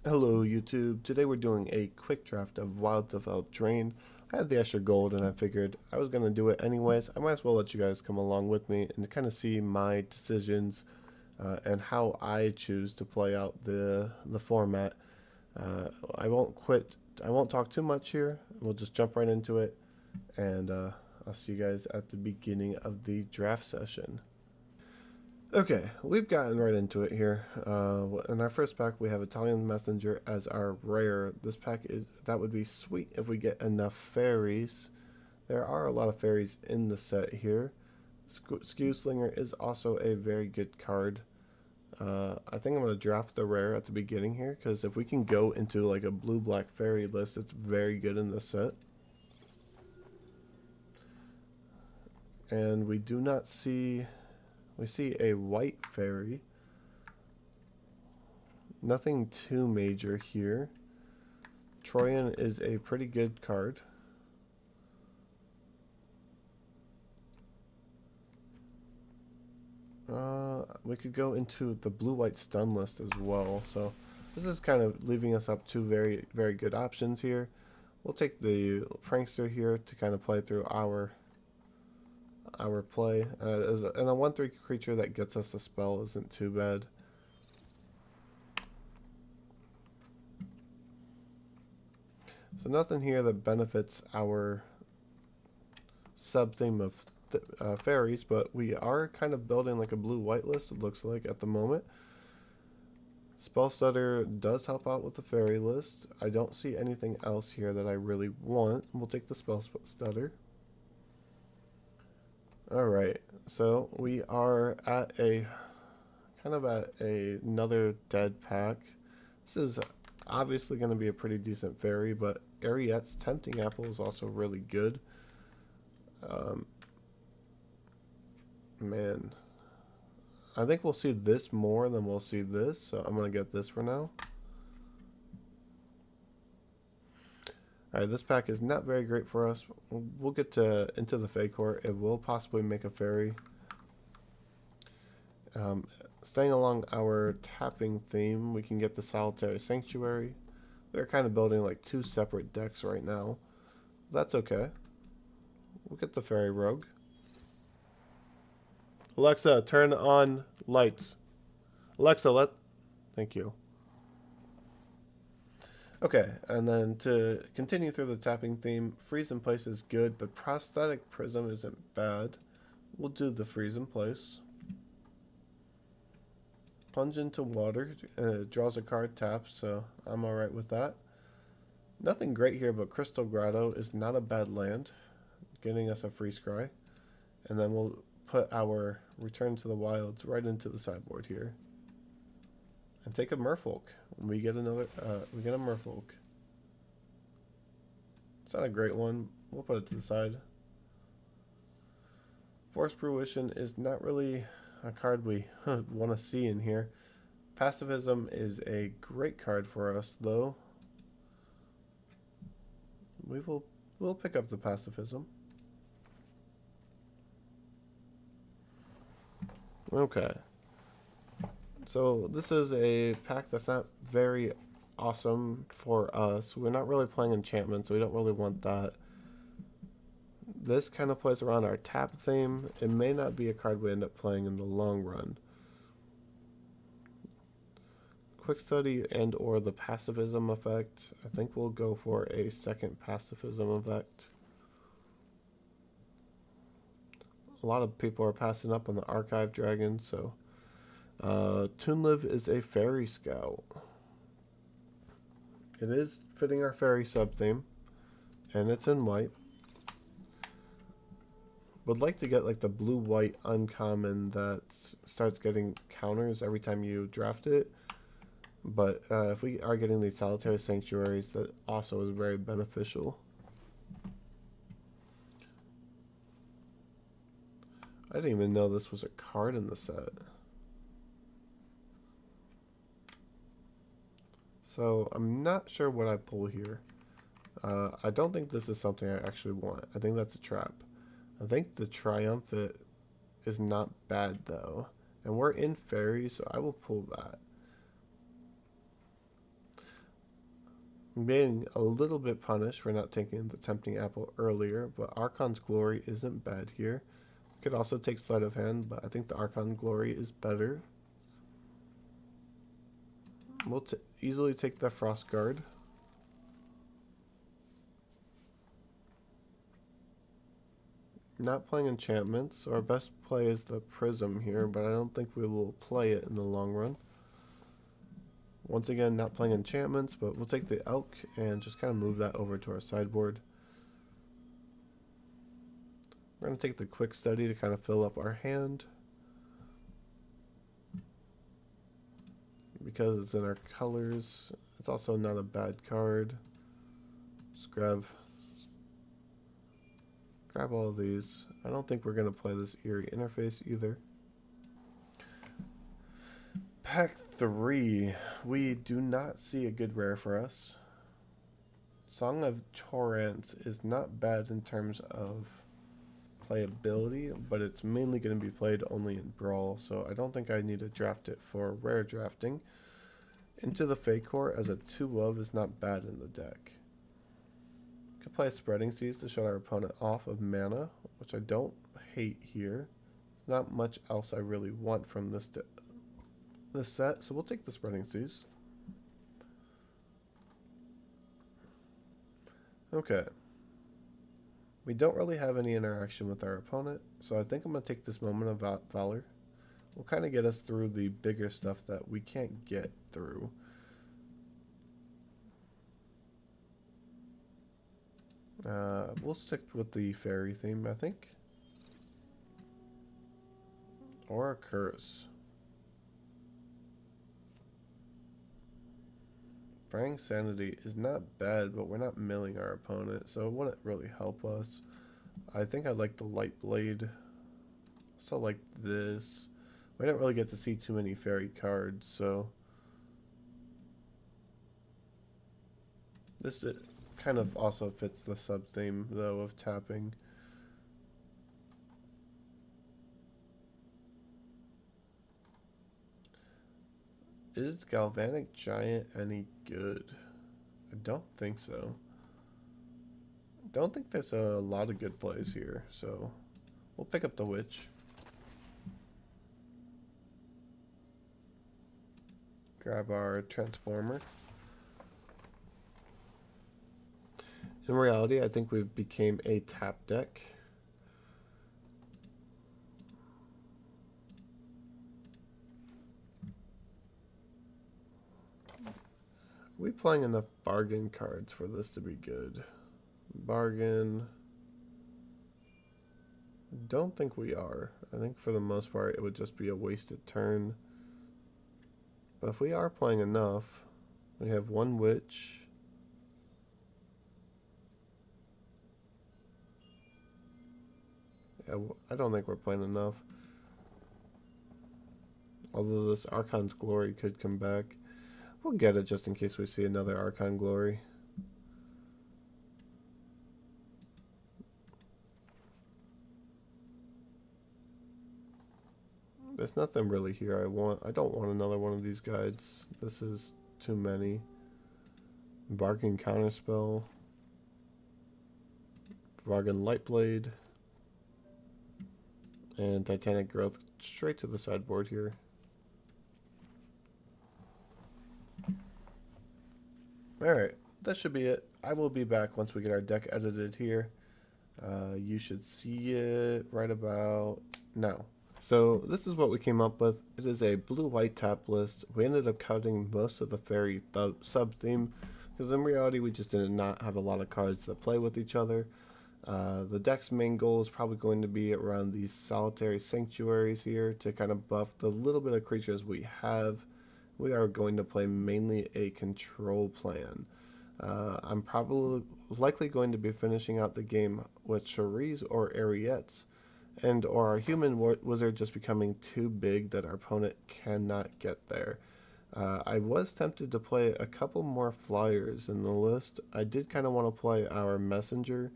Hello YouTube, today we're doing a quick draft of Wild Drain. I had the extra gold and I figured I was going to do it anyways. I might as well let you guys come along with me and kind of see my decisions and how I choose to play out the format. I won't quit, I won't talk too much here, we'll just jump right into it and I'll see you guys at the beginning of the draft session. Okay, we've gotten right into it here. In our first pack, we have Italian Messenger as our rare. This pack is that would be sweet if we get enough fairies. There are a lot of fairies in the set here. Skew Slinger is also a very good card. I think I'm going to draft the rare at the beginning here because if we can go into like a blue-black fairy list, it's very good in this set. And we do not see, we see a white fairy. Nothing too major here. Troyan is a pretty good card. We could go into the blue-white stun list as well. So this is kind of leaving us up two very, very good options here. We'll take the Prankster here to kind of play through our play. And a 1/3 creature that gets us a spell isn't too bad. So nothing here that benefits our sub-theme of fairies, but we are kind of building like a blue-white list, it looks like, at the moment. Spell Stutter does help out with the fairy list. I don't see anything else here that I really want. We'll take the Spell Stutter. Alright, so we are at a kind of at another dead pack. This is obviously going to be a pretty decent fairy, but Ariette's Tempting Apple is also really good. Man, I think we'll see this more than we'll see this, so I'm going to get this for now. Alright, this pack is not very great for us. We'll get to into the Fey Court. It will possibly make a fairy. Staying along our tapping theme, we can get the Solitary Sanctuary. We're kind of building like two separate decks right now. That's okay. We'll get the Fairy Rogue. Alexa, turn on lights. Alexa, thank you. Okay, and then to continue through the tapping theme, Freeze in Place is good, but Prosthetic Prism isn't bad. We'll do the Freeze in Place. Plunge into Water, draws a card tap, so I'm alright with that. Nothing great here, but Crystal Grotto is not a bad land, getting us a free scry. And then we'll put our Return to the Wilds right into the sideboard here. And take a Merfolk. We get another, we get a Merfolk. It's not a great one. We'll put it to the side. Force Fruition is not really a card we want to see in here. Pacifism is a great card for us, though. We'll pick up the Pacifism. Okay. So this is a pack that's not very awesome for us. We're not really playing enchantment, so we don't really want that. This kind of plays around our tap theme. It may not be a card we end up playing in the long run. Quick Study and or the Pacifism effect. I think we'll go for a second Pacifism effect. A lot of people are passing up on the Archive Dragon, so Toonlive is a Fairy Scout. It is fitting our fairy sub-theme, and it's in white. Would like to get like the blue-white uncommon that starts getting counters every time you draft it. But if we are getting these Solitary Sanctuaries, that also is very beneficial. I didn't even know this was a card in the set. So I'm not sure what I pull here. I don't think this is something I actually want. I think that's a trap. I think the Triumphant is not bad though. And we're in Fairy, so I will pull that. I'm being a little bit punished for not taking the Tempting Apple earlier, but Archon's Glory isn't bad here. Could also take Sleight of Hand, but I think the Archon Glory is better. We'll easily take the Frost Guard. Not playing enchantments, so our best play is the Prism here, but I don't think we will play it in the long run. Once again, not playing enchantments, but we'll take the Elk and just kind of move that over to our sideboard. We're going to take the Quick Study to kind of fill up our hand. Because it's in our colors, it's also not a bad card. Just grab all of these. I don't think we're going to play this Eerie Interface either. Pack 3. We do not see a good rare for us. Song of Torrents is not bad in terms of playability, but it's mainly going to be played only in Brawl, so I don't think I need to draft it for rare drafting. Into the Fake Core as a 2-of is not bad in the deck. Could play Spreading Seas to shut our opponent off of mana, which I don't hate here. There's not much else I really want from this set, so we'll take the Spreading Seas. Okay. We don't really have any interaction with our opponent, so I think I'm going to take this Moment of Valor. Will kind of get us through the bigger stuff that we can't get through. We'll stick with the fairy theme, I think. Or a curse. Praying Sanity is not bad, but we're not milling our opponent, so it wouldn't really help us. I think I like the Light Blade. Also like this. We didn't really get to see too many fairy cards, so this kind of also fits the sub-theme, though, of tapping. Is Galvanic Giant any good? I don't think so. Don't think there's a lot of good plays here, so we'll pick up the Witch. Grab our Transformer. In reality, I think we've became a tap deck. Are we playing enough bargain cards for this to be good? Bargain. Don't think we are. I think for the most part it would just be a wasted turn. But if we are playing enough, we have one Witch. Yeah, I don't think we're playing enough. Although this Archon's Glory could come back. We'll get it just in case we see another Archon Glory. There's nothing really here I don't want another one of these guides. This is too many. Bargain Counterspell. Bargain Lightblade. And Titanic Growth straight to the sideboard here. Alright, that should be it. I will be back once we get our deck edited here. You should see it right about now. So this is what we came up with. It is a blue-white tap list. We ended up cutting most of the fairy sub-theme, because in reality we just did not have a lot of cards that play with each other. The deck's main goal is probably going to be around these solitary sanctuaries here to kind of buff the little bit of creatures we have. We are going to play mainly a control plan. I'm probably likely going to be finishing out the game with Cherise or Ariettes, and or our human wizard just becoming too big that our opponent cannot get there. I was tempted to play a couple more flyers in the list. I did kind of want to play our messenger.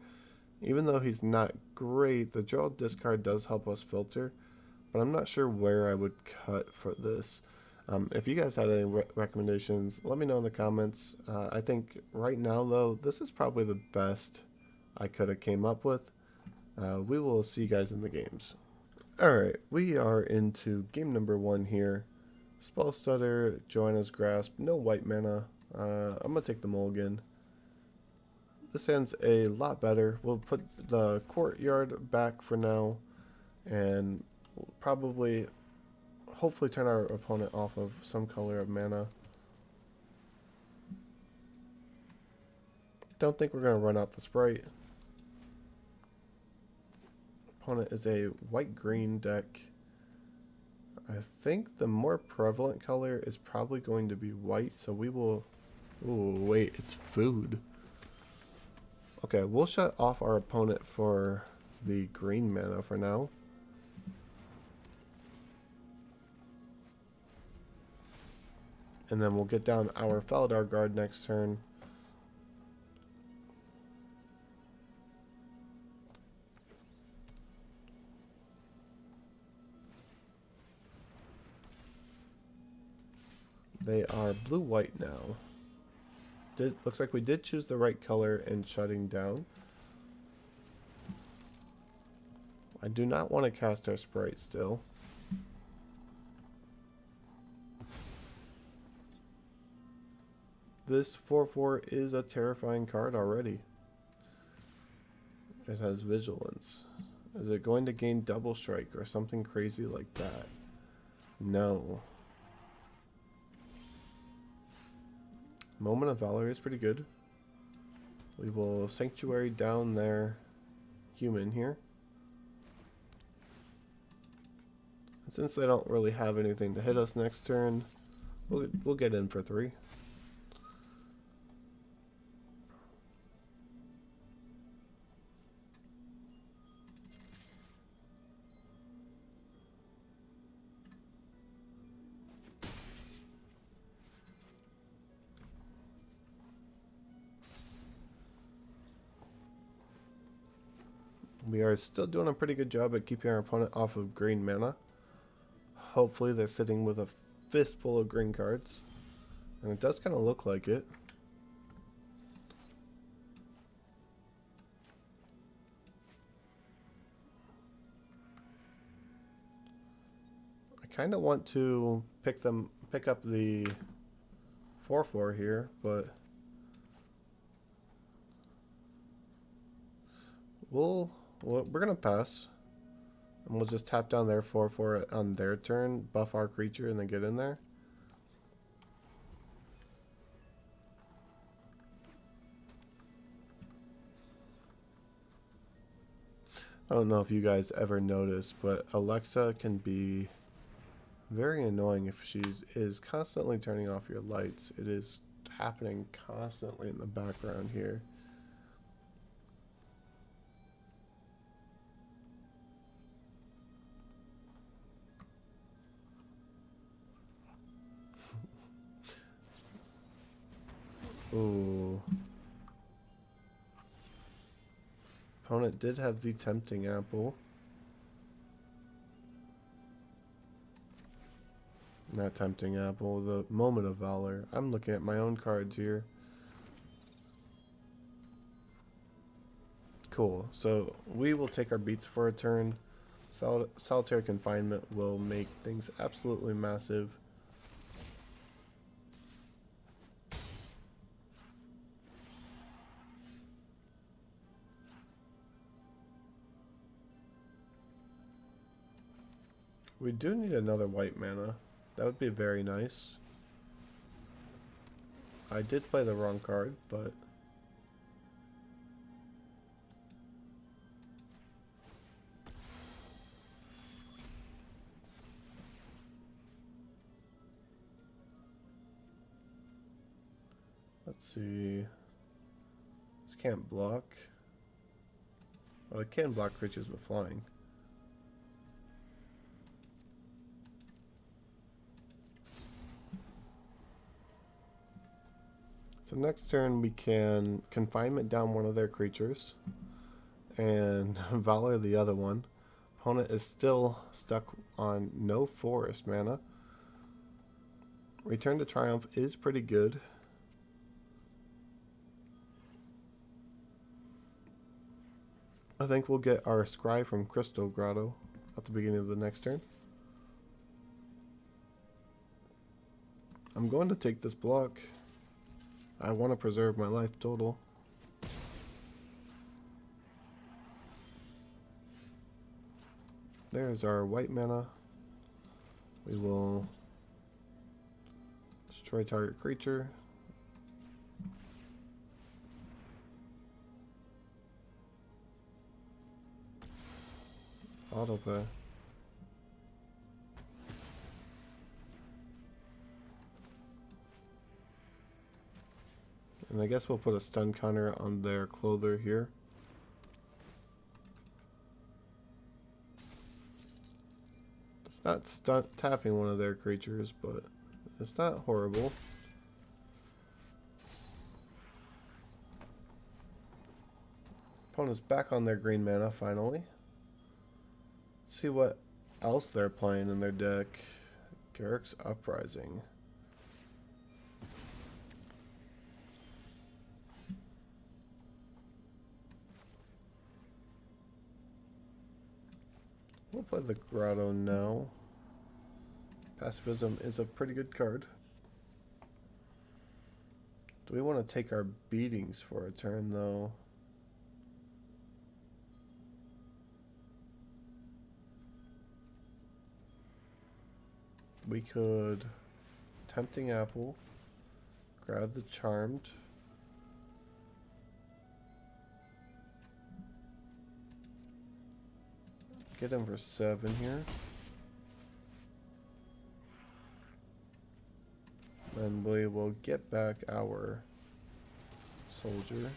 Even though he's not great, the draw discard does help us filter, but I'm not sure where I would cut for this. If you guys had any recommendations, let me know in the comments. I think right now, though, this is probably the best I could have came up with. We will see you guys in the games. Alright, we are into game number 1 here. Spell Stutter, Joanna's Grasp, no white mana. I'm going to take the mulligan. This hand's a lot better. We'll put the courtyard back for now, and probably, hopefully turn our opponent off of some color of mana. Don't think we're going to run out the Sprite. Opponent is a white-green deck. I think the more prevalent color is probably going to be white, so we will... Ooh, wait, it's food. Okay, we'll shut off our opponent for the green mana for now. And then we'll get down our Felidar Guard next turn. They are blue-white now. Looks like we did choose the right color in shutting down. I do not want to cast our Sprite still. This 4/4 is a terrifying card already. It has Vigilance. Is it going to gain Double Strike or something crazy like that? No. Moment of Valor is pretty good. We will Sanctuary down their human here. And since they don't really have anything to hit us next turn, we'll get in for 3. We are still doing a pretty good job at keeping our opponent off of green mana. Hopefully they're sitting with a fistful of green cards. And it does kind of look like it. I kind of want to pick up the 4/4 here, but we're gonna pass, and we'll just tap down their 4/4 on their turn, buff our creature, and then get in there. I don't know if you guys ever noticed, but Alexa can be very annoying if she is constantly turning off your lights. It is happening constantly in the background here. Ooh. Opponent did have the Tempting Apple. Not Tempting Apple, the Moment of Valor. I'm looking at my own cards here. Cool. So we will take our beats for a turn. Solitary Confinement will make things absolutely massive. We do need another white mana. That would be very nice. I did play the wrong card, but... Let's see... This can't block. Well, it can block creatures with flying. So next turn we can Confinement down one of their creatures and Valor the other one. Opponent is still stuck on no forest mana. Return to Triumph is pretty good. I think we'll get our Scry from Crystal Grotto at the beginning of the next turn. I'm going to take this block. I want to preserve my life total. There's our white mana. We will destroy target creature. Autopay. And I guess we'll put a stun counter on their Clother here. It's not tapping one of their creatures, but it's not horrible. Opponent's back on their green mana finally. Let's see what else they're playing in their deck. Garrick's Uprising. We'll play the Grotto now. Pacifism is a pretty good card. Do we want to take our beatings for a turn though? We could Tempting Apple, grab the Charmed. Get him for 7 here. And we will get back our soldier.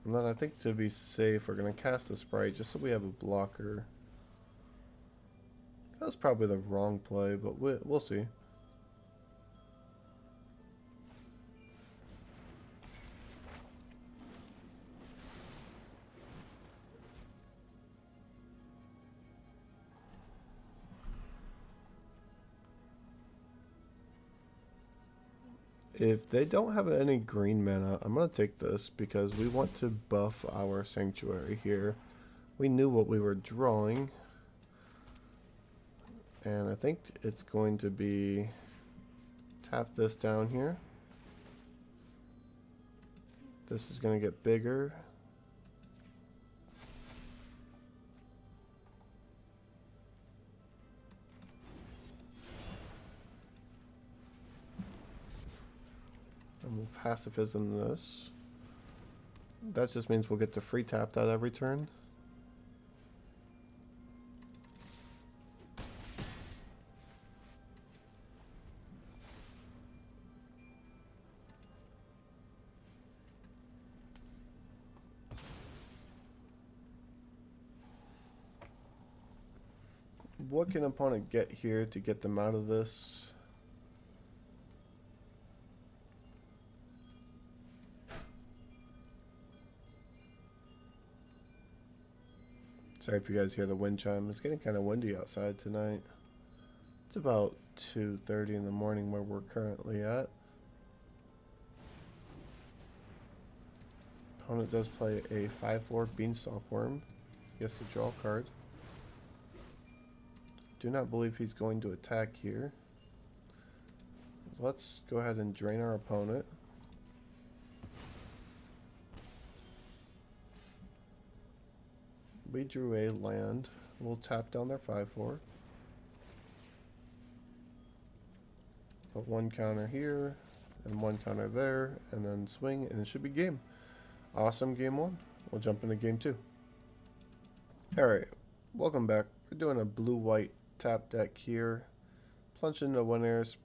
And then I think to be safe, we're going to cast a Sprite just so we have a blocker. That was probably the wrong play, but we'll see. If they don't have any green mana, I'm going to take this because we want to buff our Sanctuary here. We knew what we were drawing. And I think it's going to be tap this down here. This is going to get bigger. And we'll pacifism this. That just means we'll get to free tap that every turn. What can opponent get here to get them out of this? Sorry if you guys hear the wind chime. It's getting kind of windy outside tonight. It's about 2:30 in the morning where we're currently at. Opponent does play a 5/4 Beanstalk Worm. He has to draw a card. Do not believe he's going to attack here. Let's go ahead and drain our opponent. We drew a land. We'll tap down their 5/4. Put one counter here and one counter there, and then swing, and it should be game. Awesome, game 1. We'll jump into game 2. Alright, welcome back. We're doing a blue-white tap deck here. Plunge into Winner's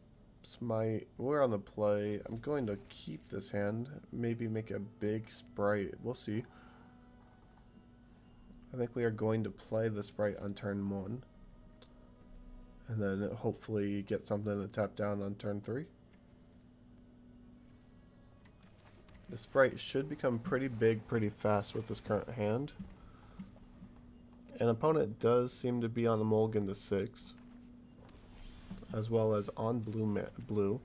Smite. We're on the play. I'm going to keep this hand. Maybe make a big Sprite. We'll see. I think we are going to play the Sprite on turn 1. And then hopefully get something to tap down on turn 3. The Sprite should become pretty big pretty fast with this current hand. An opponent does seem to be on the mulligan to 6, as well as on blue.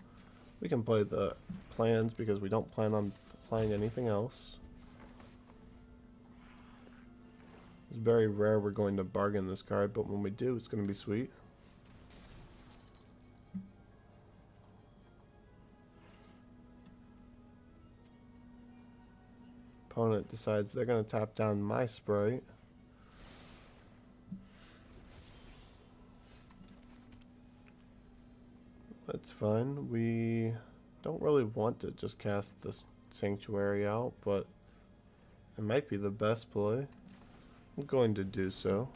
We can play the plans because we don't plan on playing anything else. It's very rare we're going to bargain this card, but when we do, it's going to be sweet. Opponent decides they're going to tap down my Sprite. That's fine. We don't really want to just cast this Sanctuary out, but it might be the best play. I'm going to do so.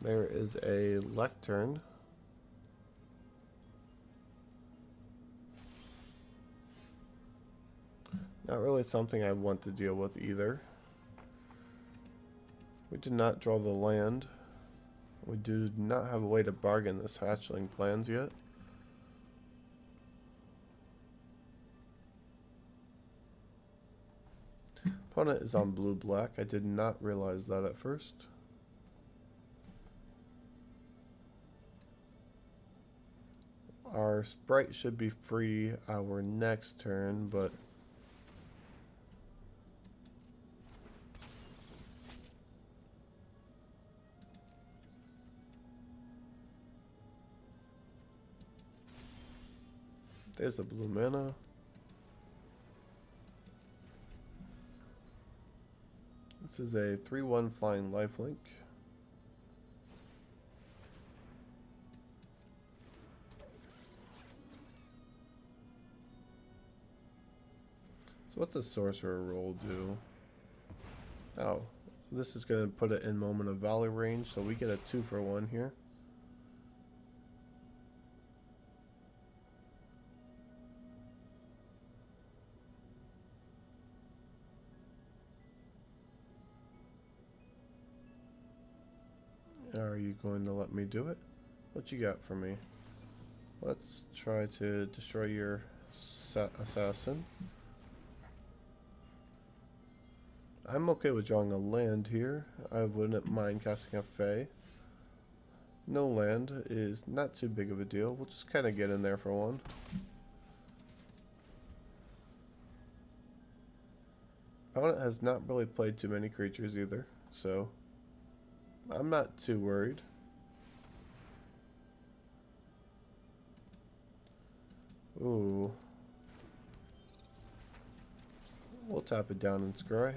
There is a Lectern. Not really something I want to deal with either. We did not draw the land. We do not have a way to bargain this hatchling plans yet. Opponent is on blue-black. I did not realize that at first. Our Sprite should be free our next turn, but there's a blue mana. This is a 3/1 flying lifelink. So what's a sorcerer roll do? Oh, this is going to put it in Moment of Valor range, so we get a 2-for-1 here. Are you going to let me do it? What you got for me? Let's try to destroy your assassin. I'm okay with drawing a land here. I wouldn't mind casting a Fae. No land is not too big of a deal. We'll just kind of get in there for one. Opponent has not really played too many creatures either, so I'm not too worried. Ooh. We'll tap it down and scry.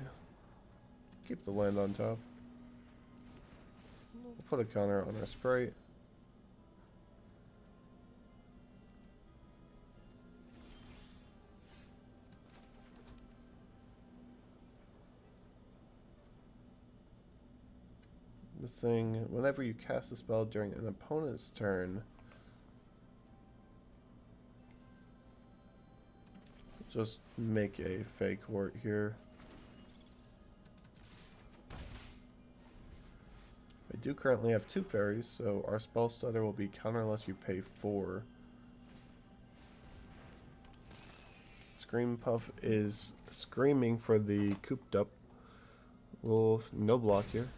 Keep the land on top. We'll put a counter on our Sprite. This thing, whenever you cast a spell during an opponent's turn, just make a Fey Court here. I do currently have 2 fairies, so our spell stutter will be counter unless you pay 4. Scream Puff is screaming for the cooped up. We'll no block here.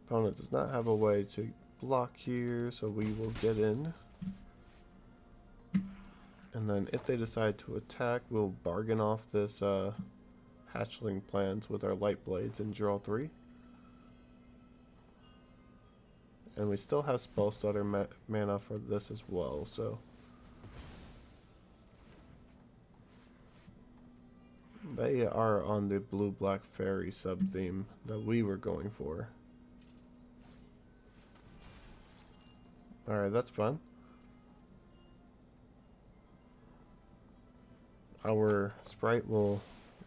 Opponent does not have a way to block here, so we will get in. And then if they decide to attack, we'll bargain off this hatchling plans with our light blades and draw 3. And we still have spell stutter mana for this as well, so they are on the blue-black fairy sub-theme that we were going for. Alright, that's fun. Our Sprite will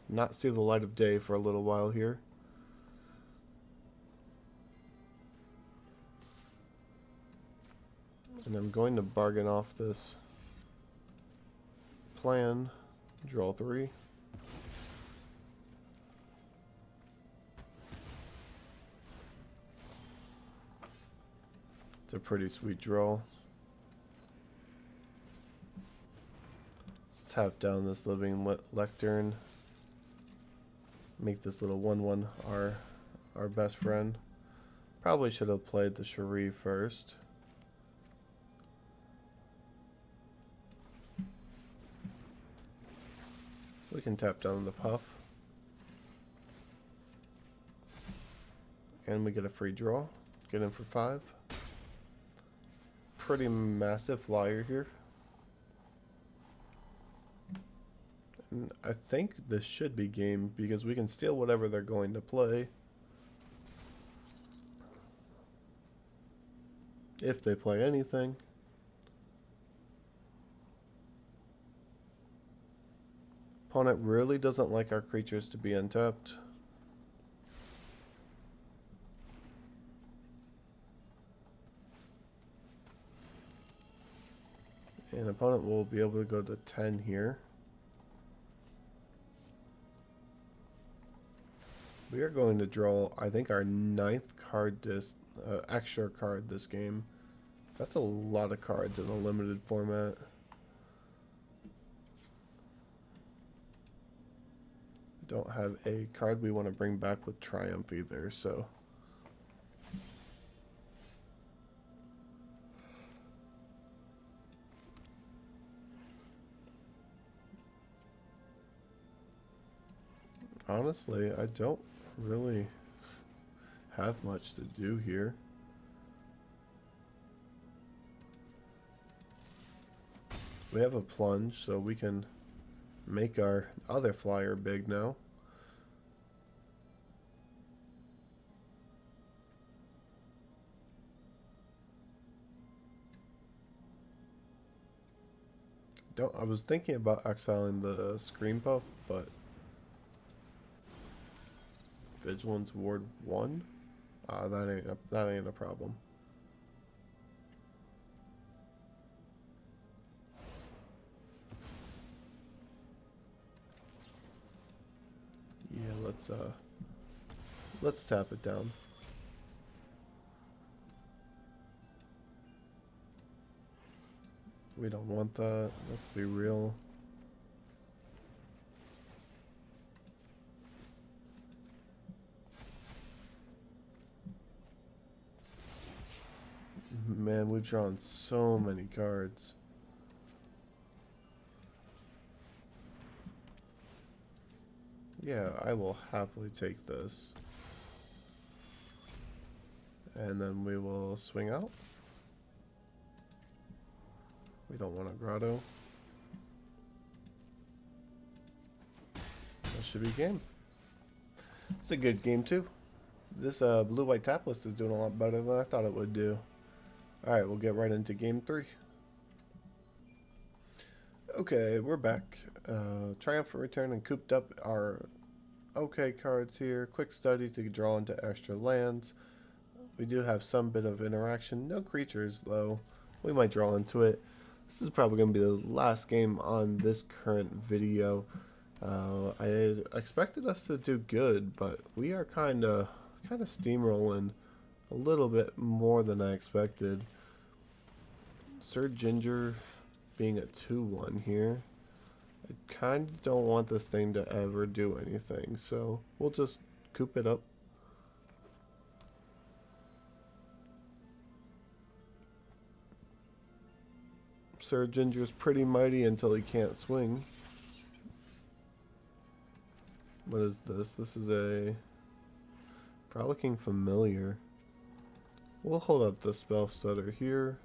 not see the light of day for a little while here. And I'm going to bargain off this plan. Draw 3. It's a pretty sweet draw. Let's tap down this living lectern. Make this little 1/1 our best friend. Probably should have played the Cherie first. We can tap down the Puff. And we get a free draw. Get in for 5. Pretty massive flyer here. And I think this should be game because we can steal whatever they're going to play. If they play anything. Opponent really doesn't like our creatures to be untapped. And opponent will be able to go to 10 here. We are going to draw, I think, our 9th card extra card this game. That's a lot of cards in a limited format. Don't have a card we want to bring back with Triumph either, so. Honestly, I don't really have much to do here. We have a plunge, so we can make our other flyer big now. I was thinking about exiling the Scream Puff, but Vigilance Ward 1? That ain't a problem. Yeah, let's tap it down. We don't want that. Let's be real. Man, we've drawn so many cards. Yeah, I will happily take this. And then we will swing out. We don't want a grotto. That should be game. It's a good game too. This blue-white tap list is doing a lot better than I thought it would do. Alright, we'll get right into game 3. Okay, we're back. Triumphant Return and cooped up our okay cards here. Quick study to draw into extra lands. We do have some bit of interaction. No creatures though. We might draw into it. This is probably going to be the last game on this current video. I expected us to do good, but we are kind of steamrolling a little bit more than I expected. Sir Ginger being a 2/1 here. I kind of don't want this thing to ever do anything, so we'll just coop it up. Sir Ginger's pretty mighty until he can't swing. What is this? This is a Frolicking Familiar. We'll hold up the Spell Stutter here.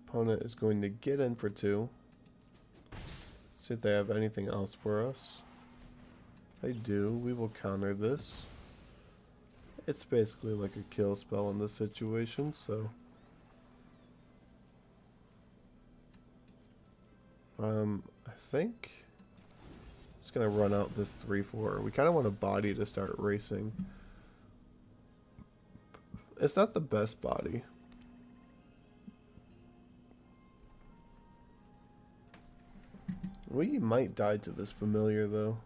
Opponent is going to get in for 2. See if they have anything else for us. They do. We will counter this. It's basically like a kill spell in this situation, so I think I'm just gonna run out this 3/4. We kind of want a body to start racing. It's not the best body. We might die to this familiar though.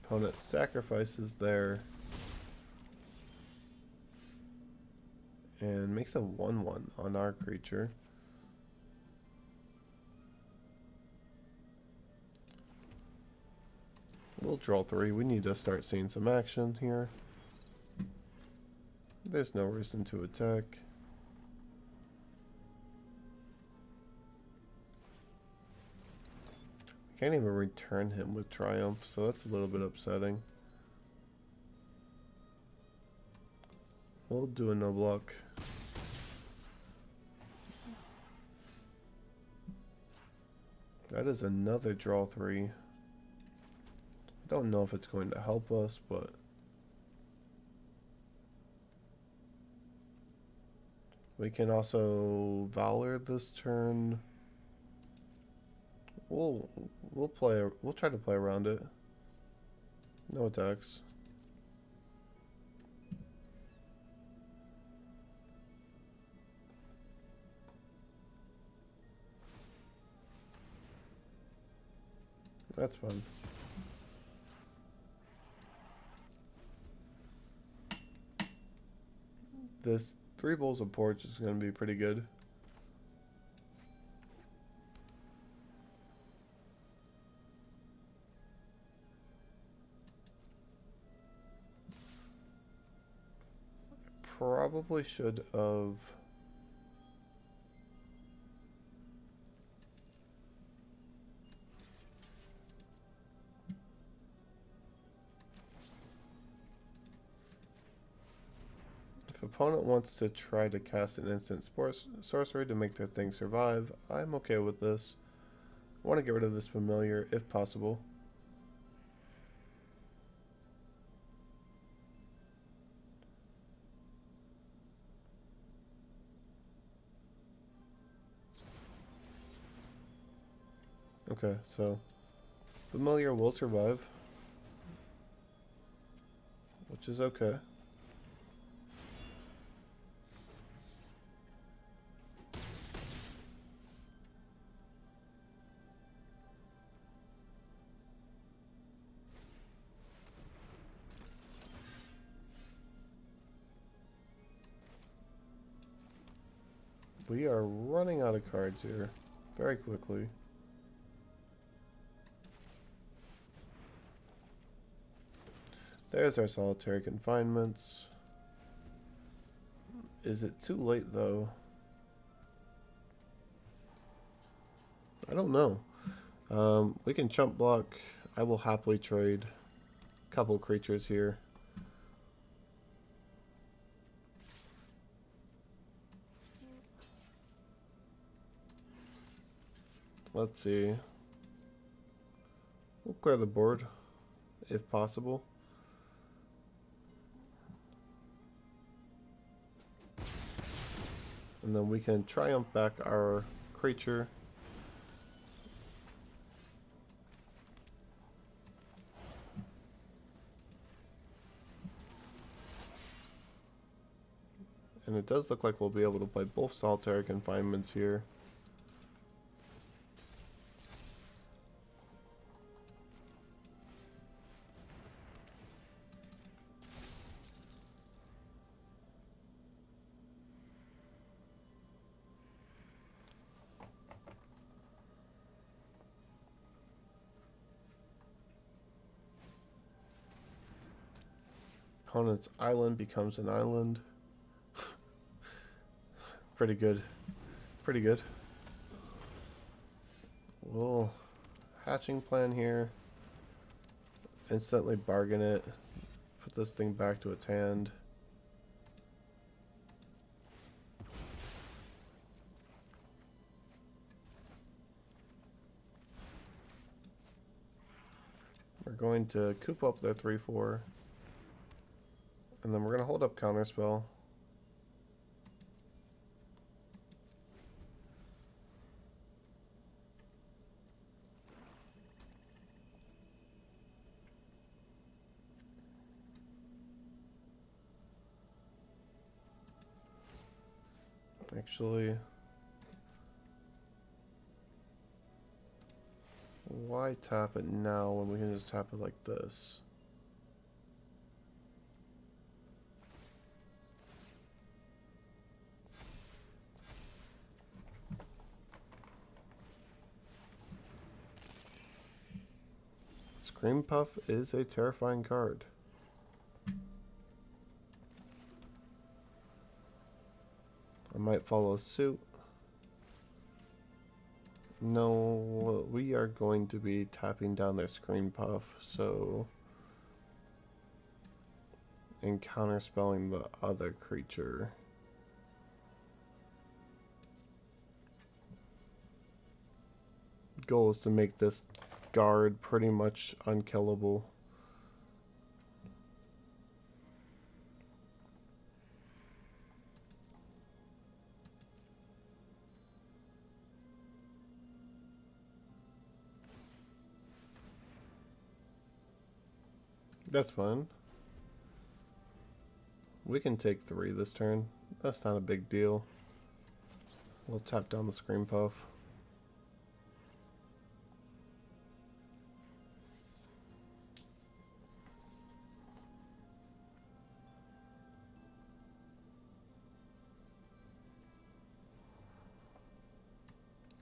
Opponent sacrifices there and makes a 1/1 on our creature. We'll draw 3. We need to start seeing some action here. There's no reason to attack. Can't even return him with Triumph, so that's a little bit upsetting. We'll do a no block. That is another draw 3. I don't know if it's going to help us, but we can also Valor this turn. We'll try to play around it. No attacks. That's fun. This 3 bowls of porch is going to be pretty good. Probably should have. If opponent wants to try to cast an instant sorcery to make their thing survive, I'm okay with this. I want to get rid of this familiar if possible. Okay, so familiar will survive, which is okay. We are running out of cards here very quickly. There's our solitary confinements. Is it too late though? I don't know. We can chump block. I will happily trade a couple creatures here. Let's see. We'll clear the board if possible. And then we can triumph back our creature. And it does look like we'll be able to play both solitary confinements here. Opponent's island becomes an island. Pretty good. Pretty good. We'll hatching plan here. Instantly bargain it. Put this thing back to its hand. We're going to coop up their 3/4. And then we're going to hold up counterspell. Actually, why tap it now when we can just tap it like this? Scream Puff is a terrifying card. I might follow suit. No, we are going to be tapping down their Scream Puff, so... and counterspelling the other creature. Goal is to make this guard pretty much unkillable. That's fine. We can take 3 this turn. That's not a big deal. We'll tap down the Scream Puff.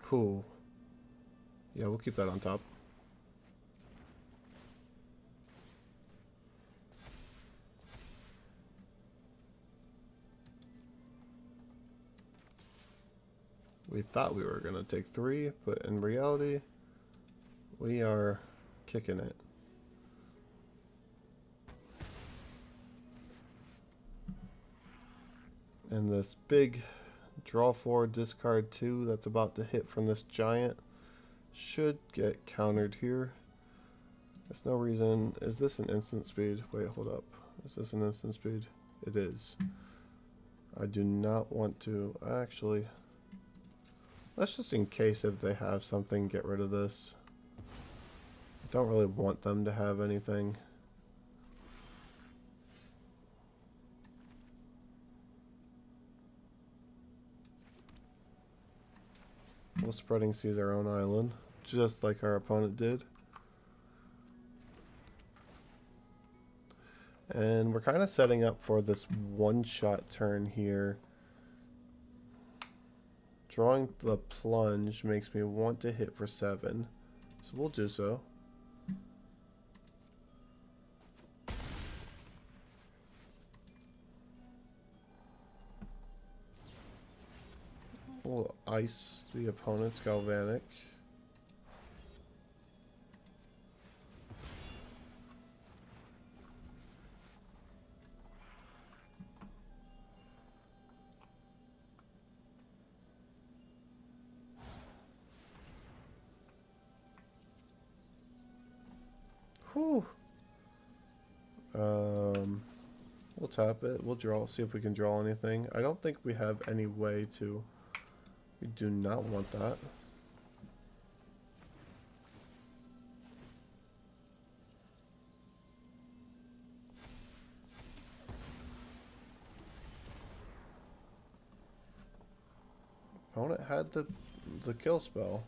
Cool. Yeah, we'll keep that on top. We thought we were gonna take 3, but in reality, we are kicking it. And this big draw 4, discard 2 that's about to hit from this giant should get countered here. There's no reason. Is this an instant speed? Wait, hold up. Is this an instant speed? It is. I do not want to actually. Let's just, in case if they have something, get rid of this. I don't really want them to have anything. We'll spreading seas our own island, just like our opponent did. And we're kind of setting up for this one-shot turn here. Drawing the plunge makes me want to hit for 7, so we'll do so. We'll ice the opponent's Galvanic. Whew. We'll tap it. We'll draw. See if we can draw anything. I don't think we have any way to. We do not want that. Opponent had the kill spell.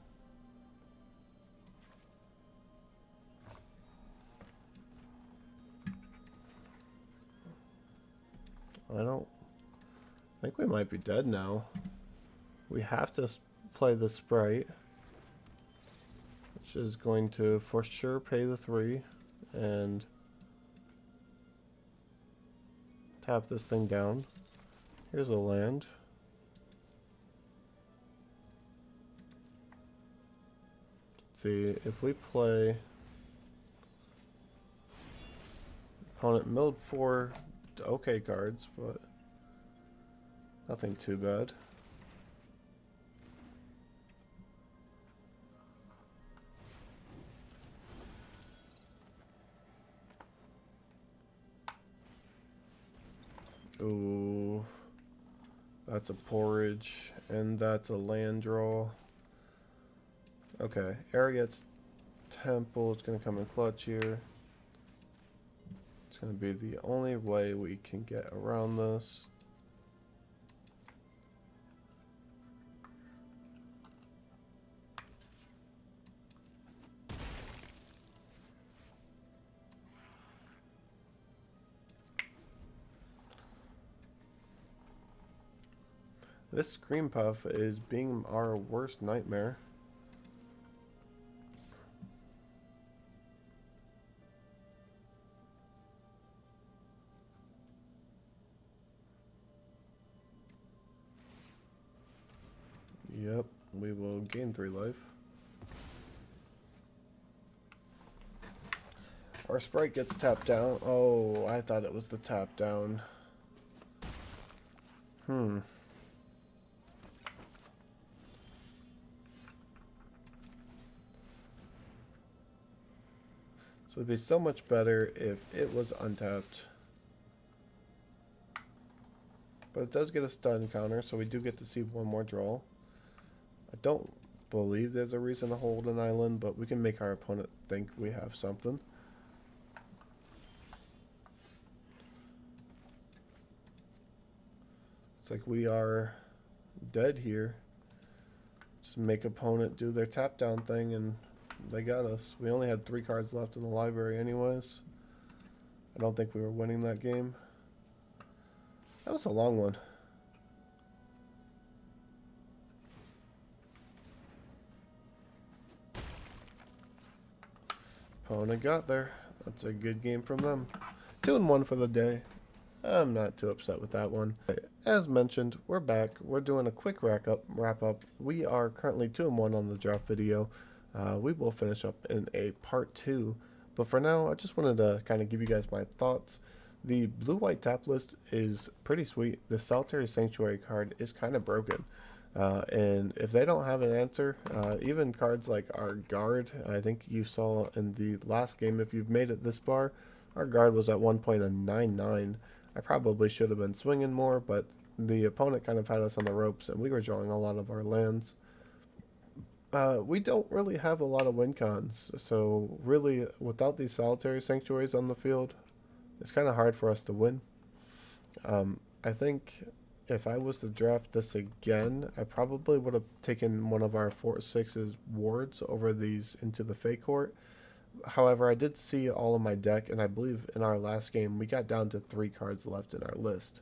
I think we might be dead now. We have to play the Sprite, which is going to for sure pay the 3 and tap this thing down. Here's a land. Let's see if we play. Opponent milled 4 okay cards, but nothing too bad. Ooh, that's a porridge, and that's a land draw. Okay, Ariet's Temple is going to come in clutch here. It's going to be the only way we can get around this. This Scream Puff is being our worst nightmare. Yep, we will gain 3 life. Our sprite gets tapped down. Oh, I thought it was the tap down. This would be so much better if it was untapped. But it does get a stun counter, so we do get to see one more draw. I don't believe there's a reason to hold an island, but we can make our opponent think we have something. It's like we are dead here. Just make opponent do their tap down thing and they got us. We only had 3 cards left in the library anyways. I don't think we were winning that game. That was a long one. Opponent got there. That's a good game from them. 2-1 for the day. I'm not too upset with that one. As mentioned, we're back. We're doing a quick wrap up. We are currently 2-1 on the draft video. We will finish up in a part 2. But for now, I just wanted to kind of give you guys my thoughts. The blue-white tap list is pretty sweet. The Solitary Sanctuary card is kind of broken. And if they don't have an answer, even cards like our guard, I think you saw in the last game, if you've made it this far, our guard was at one point a 9/9. I probably should have been swinging more, but the opponent kind of had us on the ropes, and we were drawing a lot of our lands. We don't really have a lot of win cons, so really, without these Solitary Sanctuaries on the field, it's kind of hard for us to win. I think if I was to draft this again, I probably would have taken one of our 4/6's wards over these into the Fey Court. However, I did see all of my deck, and I believe in our last game, we got down to 3 cards left in our list.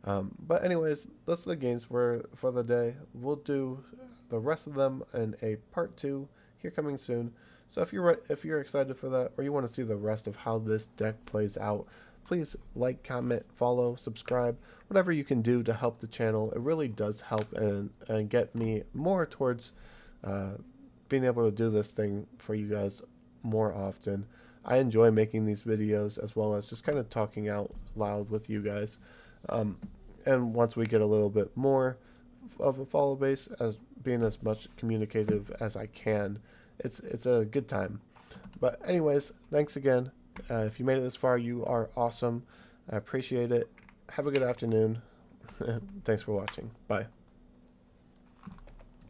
But anyways, that's the games for the day. We'll do the rest of them in a part 2 here coming soon. So if you're excited for that, or you want to see the rest of how this deck plays out, please like, comment, follow, subscribe, whatever you can do to help the channel. It really does help and get me more towards being able to do this thing for you guys more often. I enjoy making these videos as well as just kind of talking out loud with you guys. And once we get a little bit more of a follow base, as being as much communicative as I can, it's a good time. But anyways, thanks again. If you made it this far, you are awesome. I appreciate it. Have a good afternoon. Thanks for watching. Bye.